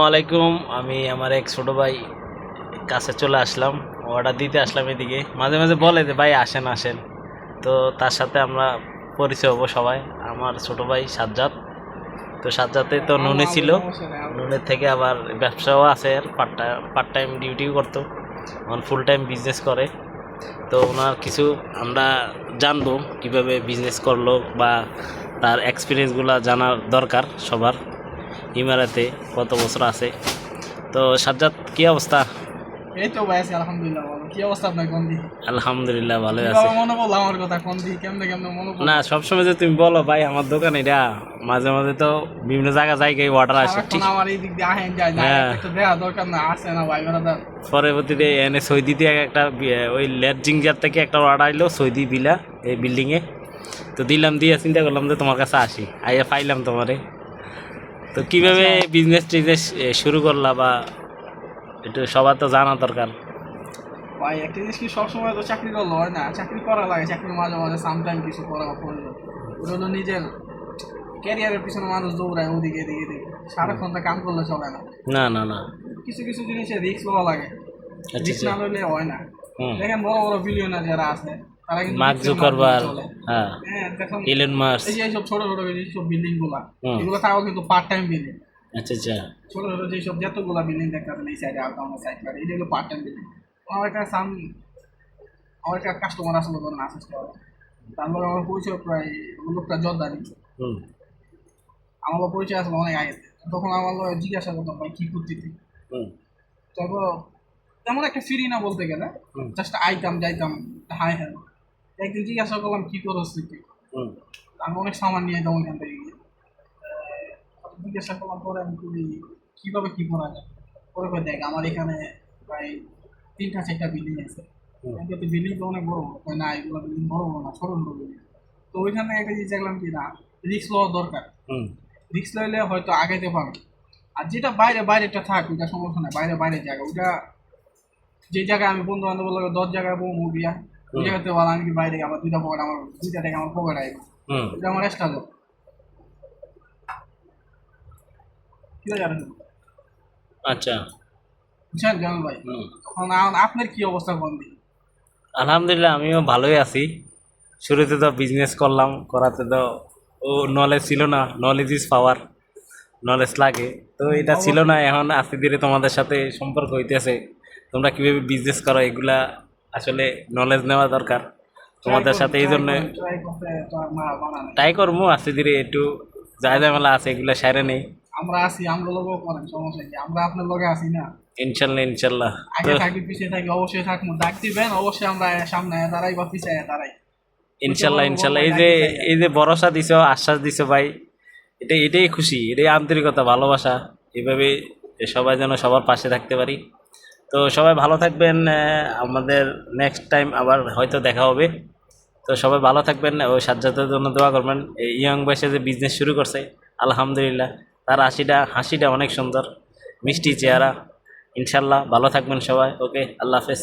আলাইকুম। আমি আমার এক ছোট ভাই কাছে চলে আসলাম, অর্ডার দিতে আসলাম এদিকে। মাঝে মাঝে বলে যে ভাই আসেন আসেন, তো তার সাথে আমরা পরিচয় হবো সবাই। আমার ছোট ভাই সাজ্জাদ। তো সাজ্জাদে তো নুনে ছিল, নুনের থেকে আবার ব্যবসাও আছে, আর পার্ট টাইম ডিউটিও করতো, এখন ফুল টাইম বিজনেস করে। তো ওনার কিছু আমরা জানবো কিভাবে বিজনেস করলো, বা তার এক্সপিরিয়েন্সগুলো জানার দরকার সবার। ইমারাতে কত বছর আছে। তো সাজ্জাদ, কি অবস্থা? এই তো ভাই আছি আলহামদুলিল্লাহ। ভালো। কি অবস্থা আপনার? কোন দিকে আলহামদুলিল্লাহ ভালোই আছে। কিভাবে মনে পড়লো আমার কথা? কোন দিকে কেমনে কেমনে মনে না, পড়লো? সবসময় যে তুমি বলো ভাই আমার দোকান এটা, মাঝে মাঝে তো বিভিন্ন জায়গায় অর্ডার আসে, সারাক্ষণ ঠিক? আমার এই দিক দিয়ে আহেন যায় যায়, হ্যাঁ, একটু দেওয়া দরকার না, আসে না ভাই বেড়াদার। পরবর্তীতে এনে সৌদিতে একটা ওই লেট জিঞ্জার থেকে একটা অর্ডার আইলো সৌদি বিলা এই বিল্ডিংয়ে। তো দিলাম, দিয়ে চিন্তা করলাম যে তোমার কাছে আসি, আইয়া পাইলাম তোমারে। তো কিভাবে আচ্ছা টিজনেস শুরু করলা, বা একটু সবার তো জানা দরকার। ভাই, একটা জিনিস কি সবসময় তো চাকরি করলে হয় না, চাকরি করা লাগে, চাকরির মাঝে মাঝে সামটাইম কিছু করা প্রয়োজন। ওটা হলো নিজের ক্যারিয়ারের পিছনে মানুষ দৌড়ায় ওদিকে এদিকে এদিকে, সারাক্ষণ তো কাম করলে চলে না। না না না। কিছু কিছু জিনিসে রিস্ক লওয়া লাগে, আচ্ছা রিস্ক আচ্ছা। না লইলে হয় না। হুম। দেখেন বড় বড় বিলিয়নার যারা আছে, তারা কিন্তু মার্ক রিস্কের মাধ্যমে জুকারবার্গ, চলে। হ্যাঁ, হ্যাঁ দেখুন, ইলন মাস্ক। এই যে এইসব ছোট ছোট যেসব বিল্ডিং গুলা, হুম। এগুলো তাও কিন্তু পার্ট টাইম বিল্ডিং। আচ্ছা আচ্ছা। ছোট ছোট যেসব যতগুলা বিল্ডিং দেখতেছেন এই সাইডে আলটাউনের সাইড কাটে, এটা হলো পার্ট টাইম বিল্ডিং। আমার একটা আমার একটা কাস্টমার আসলে ধরেন আসিস করে, তারপরে আমার পরিচয় প্রায় লোকটা জর্দারি। হুম আমার লোক পরিচয় আসলে অনেক আগে, তখন আমার লোক জিজ্ঞাসা করতাম ভাই কি করতেছি। হুম তারপর তেমন একটা ফিরি না বলতে গেলে, হুম জাস্ট আইতাম যাইতাম, হাই হ্যাঁ। একদিন জিজ্ঞাসা করলাম কি করো স্মৃতি, হুম আমি অনেক সামান নিয়ে যেতাম ওইখান থেকে গিয়ে। জিজ্ঞাসা করলাম পরে আমি খুবই কীভাবে কী করা যায়। পরে কই দেখ আমার এখানে প্রায় 3টা 4টা বিল্ডিং আছে, হুম কিন্তু বিল্ডিং তো অনেক বড়। কই না এগুলো বিল্ডিং বড় বড় না, ছোট ছোট বিল্ডিং। তো ওইখানে একটা জিনিস দেখলাম কি না, রিস্ক লওয়া দরকার। হুম রিস্ক লইলে হয়তো আগাইতে পারবে। আর যেটা বাইরে বাইরেটা থাক ওইটা সমস্যা নাই, বাইরে বাইরের জায়গা ওইটা, যে জায়গায় আমি বন্ধু বান্ধবের লগে 10 জায়গায় বউ মুভিয়া, ওই হুম জায়গাতে ভালো আমি কি বাইরে আমার 2টা পকেট, আমার 2টা টাকা আমার পকেট আইব, হুম। এটা আমার এক্সট্রা লোক। কি জানেন? আচ্ছা। বুঝছেন জামাল ভাই? হুম। তখন আপনার কি অবস্থা কোন দিকে? আলহামদুলিল্লাহ আমিও ভালোই আছি। শুরুতে তো বিজনেস করলাম, করাতে তো ও নলেজ ছিল না। নলেজ ইজ পাওয়ার, নলেজ লাগে। তো এটা ছিল না, অবশ্যই। এখন আস্তে ধীরে তোমাদের সাথে সম্পর্ক হইতেছে। তোমরা কিভাবে বিজনেস করো এগুলা আসলে নলেজ নেওয়া দরকার ট্রাই তোমাদের করেন, সাথে। এই ট্রাই জন্য করেন, ট্রাই করতে তো আর বানা নেই। ট্রাই করবো আস্তে ধীরে, একটু যা ঝামেলা আছে এগুলা সেরে নেই। আমরা আছি, আমরা লোকও করেন, সমস্যা কি, আমরা আপনার লগে আছি না। ইনশাল্লাহ ইনশাল্লাহ। তো আগে থাকি পিছিয়ে থাকি অবশ্যই থাকবো, ডাক দিবেন অবশ্যই, আমরা সামনে দাঁড়াই বা পিছিয়ে দাঁড়াই। বুঝতে ইনশাল্লাহ পারবো বড় ইনশাল্লাহ, ভাই এই যে ডাকতে চাই। এই যে ভরসা দিছো, আশ্বাস দিছো ভাই, এটাই খুশি, এটাই আন্তরিকতা, ভালোবাসা। এভাবে সবাই যেন সবার পাশে থাকতে পারি। তো সবাই ভালো থাকবেন। আমাদের নেক্সট টাইম আবার হয়তো দেখা হবে। তো সবাই ভালো থাকবেন, ওই সাজ্জাদের জন্য দোয়া করবেন। এই ইয়ং বয়সে যে বিজনেস শুরু করছে, আলহামদুলিল্লাহ, তার হাসিটা অনেক সুন্দর, মিষ্টি চেহারা। ইনশাল্লাহ ভালো থাকবেন সবাই। ওকে, আল্লাহ হাফেজ।